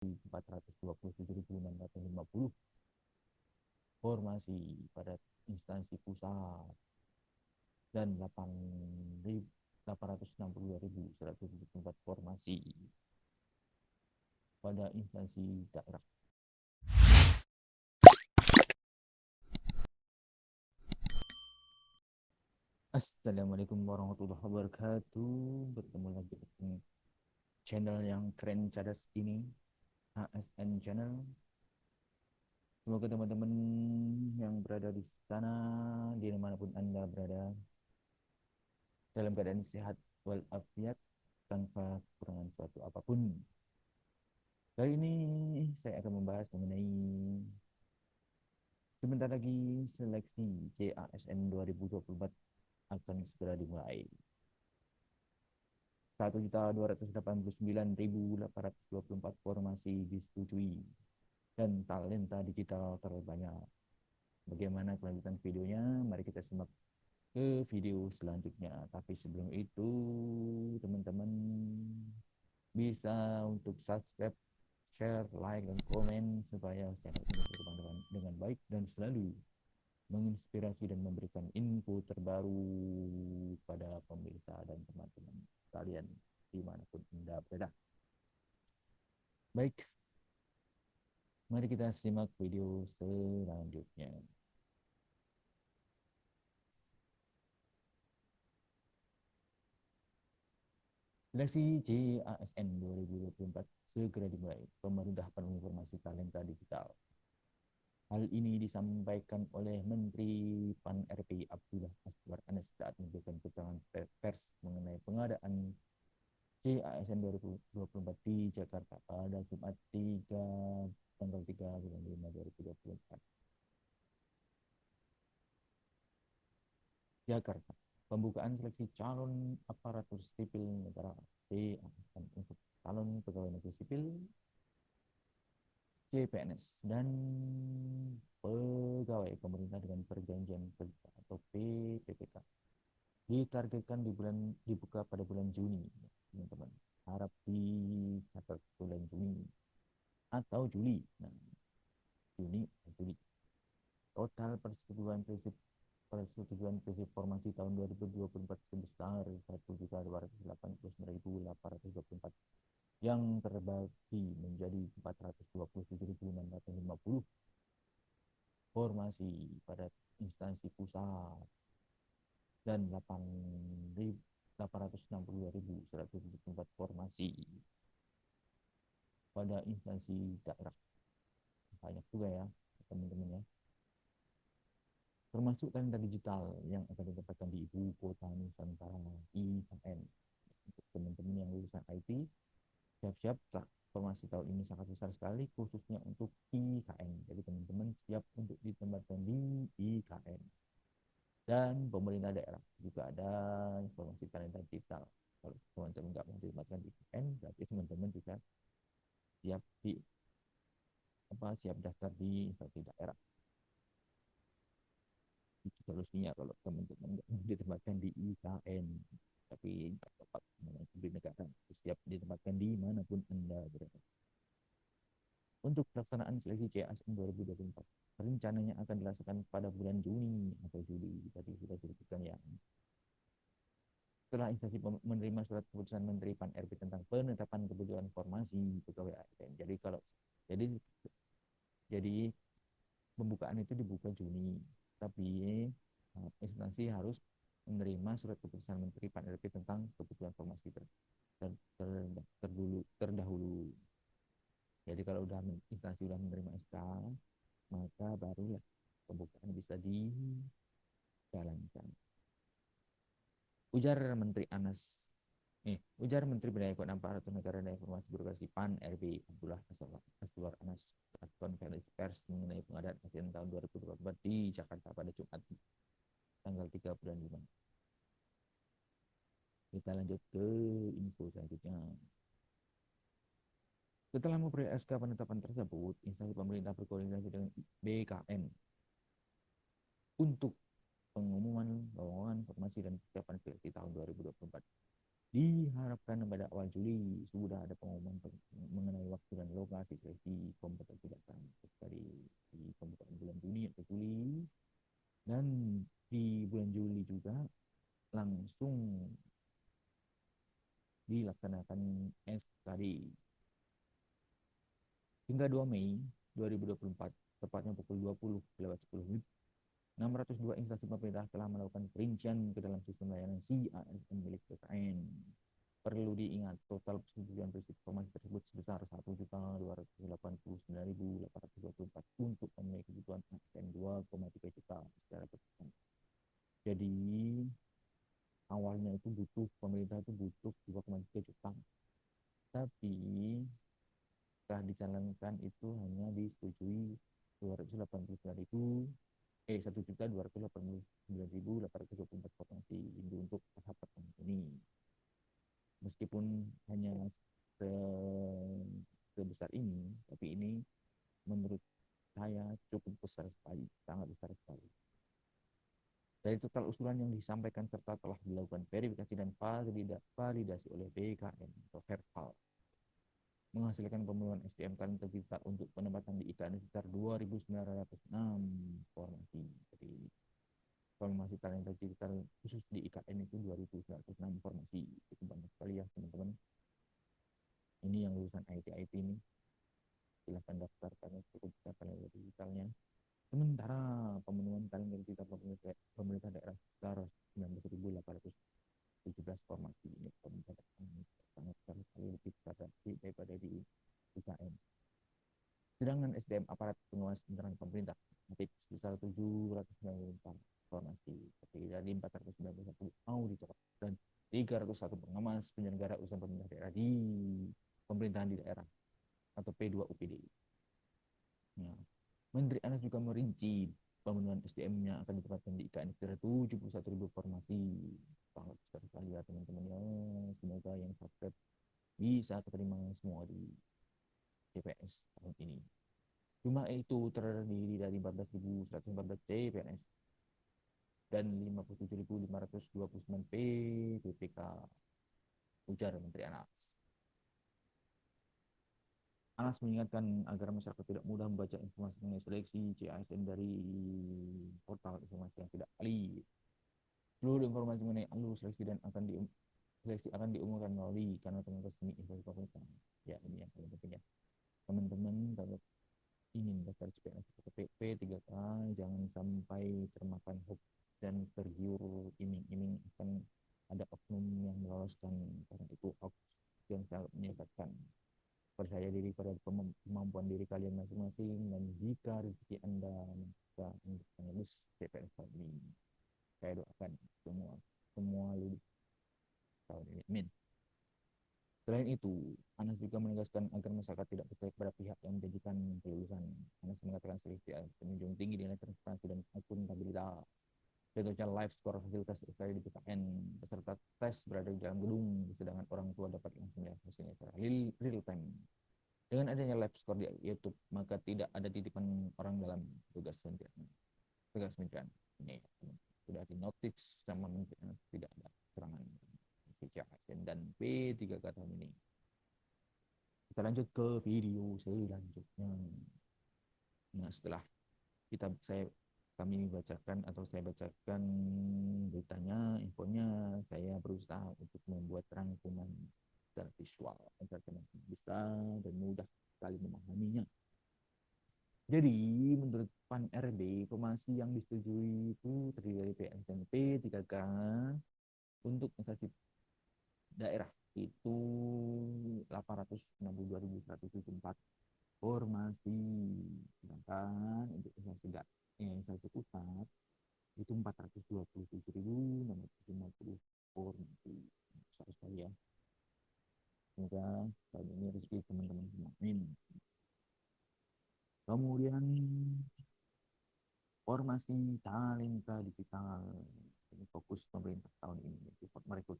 427.650 formasi pada instansi pusat dan 862.174 formasi pada instansi daerah. Assalamualaikum warahmatullahi wabarakatuh. Bertemu lagi dengan channel yang keren cadas ini, ASN Channel. Semoga teman-teman yang berada di sana, di manapun Anda berada, dalam keadaan sehat walafiat tanpa kekurangan suatu apapun. Kali ini saya akan membahas mengenai sebentar lagi seleksi CASN 2024 akan segera dimulai. 1.289.824 formasi disetujui dan talenta digital terbanyak. Bagaimana kelanjutan videonya? Mari kita simak ke video selanjutnya. Tapi sebelum itu, teman-teman bisa untuk subscribe, share, like, dan komen supaya channel ini berkembang dengan baik dan selalu menginspirasi dan memberikan info terbaru pada pemirsa dan teman-teman kalian dimanapun Anda berada. Baik, mari kita simak video selanjutnya. Seleksi CASN 2024 segera dimulai. Pemerintah penuh informasi talenta digital. Hal ini disampaikan oleh Menteri PAN-RP Abdullah Azwar Anas saat memberikan keterangan pers mengenai pengadaan CASN 2024 di Jakarta pada Jumat tanggal 3 bulan 5 2024. Jakarta. Pembukaan seleksi calon aparatur sipil negara CASN untuk calon pegawai negeri sipil CPNS dan pegawai pemerintah dengan perjanjian kerja atau PPPK ditargetkan dibuka pada bulan Juni, teman-teman. Harap dicatat bulan Juni atau Juli. Nah, Juni atau Juli. Total persetujuan prinsip formasi tahun 2024 sebesar 1.289.824 yang terbagi menjadi 427.650 formasi pada instansi pusat dan 862.174 formasi pada instansi daerah. Banyak juga ya teman-teman ya. Termasuk talenta digital yang akan didapatkan di Ibu Kota Nusantara IKN. Untuk teman-teman yang lulusan IT, siap-siap lah. Formasi tahun ini sangat besar sekali khususnya untuk IKN. Jadi teman-teman siap untuk ditempatkan di IKN. Dan pemerintah daerah juga ada informasi talenta digital. Kalau teman-teman nggak mau ditempatkan di IKN, berarti teman-teman juga siap daftar di instansi daerah. Itu solusinya kalau teman-teman nggak mau ditempatkan di IKN tapi nggak dapat di negara, siap ditempatkan di manapun Anda berada. Untuk pelaksanaan seleksi CASN 2024 rencananya akan dilaksanakan pada bulan Juni atau Juli, tadi sudah disebutkan ya. Setelah instansi menerima surat keputusan Menteri PAN-RB tentang penetapan kebutuhan formasi pegawai ASN. Jadi pembukaan itu dibuka Juni, tapi instansi harus menerima surat keputusan Menteri PAN-RB tentang kebutuhan formasi terdahulu. Jadi kalau instansi sudah menerima SK, maka barulah pembukaan bisa dijalankan. Ujar Menteri Berdaya Keuangan Aparatur Negara dan Informasi Birokrasi PAN-RB Abdullah Azwar Anas saat konferensi pers mengenai pengadaan ASN tahun 2024 di Jakarta pada Jumat tanggal 3 bulan 5. Kita lanjut ke info selanjutnya. Setelah memperoleh SK penetapan tersebut, instansi pemerintah berkoordinasi dengan BKN untuk pengumuman lowongan formasi dan persiapan seleksi tahun 2024. Diharapkan pada awal Juli sudah ada pengumuman mengenai waktu dan lokasi seleksi kompetensi dasar dari di pembukaan bulan Juni atau Juli, dan di bulan Juli juga langsung dilaksanakan SKD hingga 2 Mei 2024, tepatnya pukul 20:10 602 instansi pemerintah telah melakukan perincian ke dalam sistem layanan CASN milik BKN. Perlu diingat, total persetujuan prinsip formasi tersebut sebesar 1.289.824 untuk memenuhi kebutuhan ASN 2,3 juta secara bertahap. Jadi awalnya itu pemerintah itu butuh 2,3 juta, tapi setelah dijalankan itu hanya disetujui 289.000 1.289.824 potensi untuk tahap pertama ini. Meskipun hanya sebesar ini, tapi ini menurut saya cukup besar sekali, sangat besar sekali. Dari total usulan yang disampaikan serta telah dilakukan verifikasi dan validasi oleh BKN atau Verval, menghasilkan pemenuhan SDM talenta digital untuk penempatan di IKN sekitar 2.906 formasi. Jadi formasi talenta digital khusus di IKN itu 2.906 formasi. Itu banyak sekali ya teman-teman. Ini yang lulusan IT ini silahkan daftarkan cukup bisa talenta digitalnya. Sementara pemenuhan talenta digital pemerintah daerah sekitar 19.817 formasi. Ini pemerintah sangat sekali lebih daripada di IKN. Sedangkan SDM aparat pengawas internal pemerintah aktif sebesar 794 formasi, terdiri dari 491 auditor dan 301 pengawas penyelenggara usaha pemerintah daerah di pemerintahan di daerah atau P2UPD. Nah, Menteri Anas juga merinci pemenuhan SDM-nya akan ditempatkan di IKN sekitar 71.000 formasi. Sangat besar sekali ya teman-teman ya. Semoga yang subscribe bisa keterima semua di TPS tahun ini. Jumlah itu terdiri dari 14.114 CPNS dan 57.529 PPK, ujar Menteri Anas. Anas mengingatkan agar masyarakat tidak mudah membaca informasi mengenai seleksi CASN dari portal informasi yang tidak valid. Seluruh informasi mengenai alur seleksi akan diumumkan melalui kanal resmi informasi pemerintah. Ya, ini yang paling penting ya. Teman-teman, kalau ingin daftar CPNS atau PP 3K, jangan sampai termakan hoax dan tergiur iming-iming akan ada oknum yang meloloskan, karena itu hoax yang sangat menyesatkan. Percaya diri pada kemampuan diri kalian masing-masing, dan jika rezeki Anda bisa untuk menembus CPNS tahun ini, saya doakan semua lulus tahun ini. Amin. Selain itu, Anas juga menegaskan agar masyarakat tidak percaya pada pihak yang menjanjikan kelulusan. Anas mengatakan seleksi menjunjung tinggi nilai transparansi dan akuntabilitas. Contohnya live score hasil tes SKD di PKN, peserta tes berada di dalam gedung, sedangkan orang tua dapat langsung melihat hasilnya secara real time. Dengan adanya live score di YouTube, maka tidak ada titipan orang dalam tugas kementerian. Ini sudah di notice sama menterian, tidak ada serangan CCASN dan P3K tahun ini. Kita lanjut ke video selanjutnya. Nah, setelah saya bacakan beritanya, infonya, saya berusaha untuk membuat rangkuman secara visual agar teman-teman bisa dan mudah sekali memahaminya. Jadi, menurut PAN RB, formasi yang disetujui itu terdiri dari PNSMP 3K untuk instansi daerah itu 862.174 formasi. Sedangkan untuk instansi pusat itu 427.650 formasi. Besar sekali ya. Semoga tahun ini rezeki teman-teman semua. Amin. Kemudian formasi talenta digital. Ini fokus pemerintah tahun ini, merekrut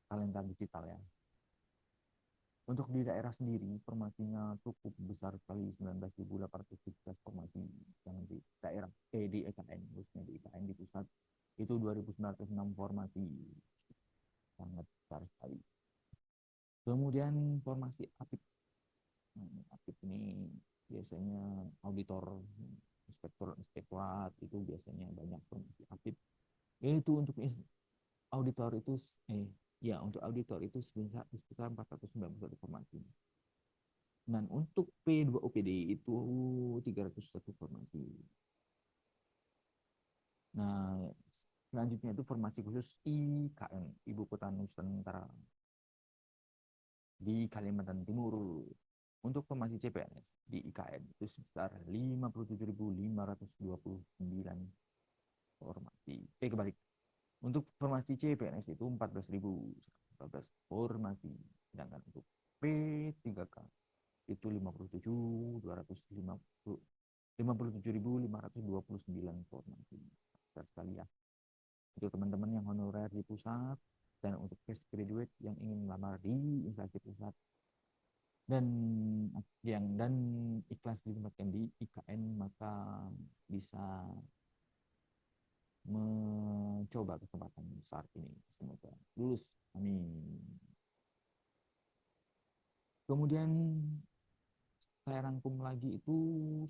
talenta digital ya. Untuk di daerah sendiri, formasinya cukup besar sekali, 19.817 formasi. Yang di daerah, di IKN, khususnya di IKN di pusat, itu 2.906 formasi. sangat besar sekali. Kemudian formasi APIP. APIP ini biasanya auditor, inspektorat itu biasanya banyak formasi APIP. Itu untuk auditor itu ya untuk auditor itu sekitar 491 formasi. Dan untuk P2OPD itu 301 formasi. Nah, selanjutnya itu formasi khusus IKN, Ibu Kota Nusantara di Kalimantan Timur. Untuk formasi CPNS di IKN itu sebesar 57.529 formasi. Kebalik. Untuk formasi CPNS itu 14.014 formasi. Sedangkan untuk P3K itu 57.529 formasi. Besar sekali ya. Untuk teman-teman yang honorer di pusat dan untuk fresh graduate yang ingin melamar di instansi pusat dan dan ikhlas ditempatkan di IKN, maka bisa mencoba kesempatan saat ini. Semoga lulus. Amin. Kemudian saya rangkum lagi itu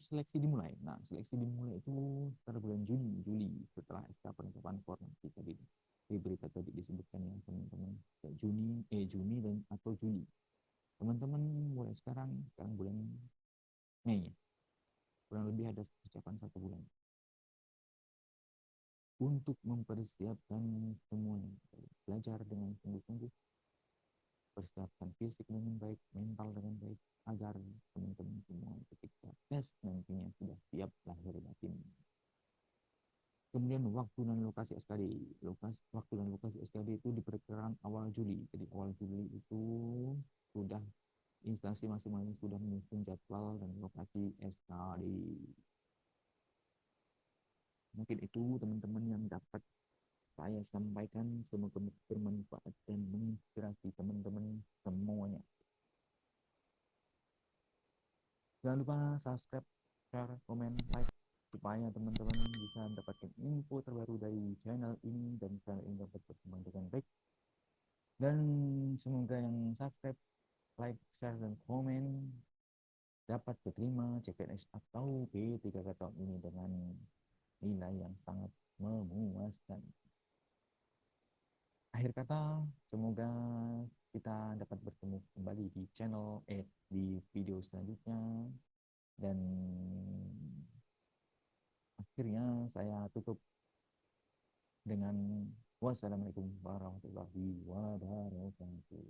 seleksi dimulai. Nah, seleksi dimulai itu pada bulan Juli setelah SK penetapan formasi tadi di berita tadi disebutkan ya teman-teman, Juni dan atau Juli. Teman-teman mulai sekarang bulan Mei ya, kurang lebih ada persiapan 1 bulan untuk mempersiapkan semuanya, belajar dengan sungguh-sungguh, persiapkan fisik dengan baik, mental dengan baik, agar teman-teman semua ketika tes nantinya sudah siap lahir batin. Kemudian waktu dan lokasi SKD. Waktu dan lokasi SKD itu diperkirakan awal Juli. Jadi awal Juli itu sudah instansi masing-masing sudah menyusun jadwal dan lokasi SKD. Mungkin itu teman-teman yang dapat saya sampaikan, semoga bermanfaat dan menginspirasi teman-teman semuanya. Jangan lupa subscribe, share, komen, like, supaya teman-teman bisa mendapatkan info terbaru dari channel ini dan channel ini dapat berkembang dengan baik. Dan semoga yang subscribe, like, share, dan komen dapat diterima CPNS atau P3K tahun ini dengan nilai yang sangat memuaskan. Akhir kata, semoga kita dapat bertemu kembali di channel di video selanjutnya. Dan akhirnya saya tutup dengan wassalamualaikum warahmatullahi wabarakatuh.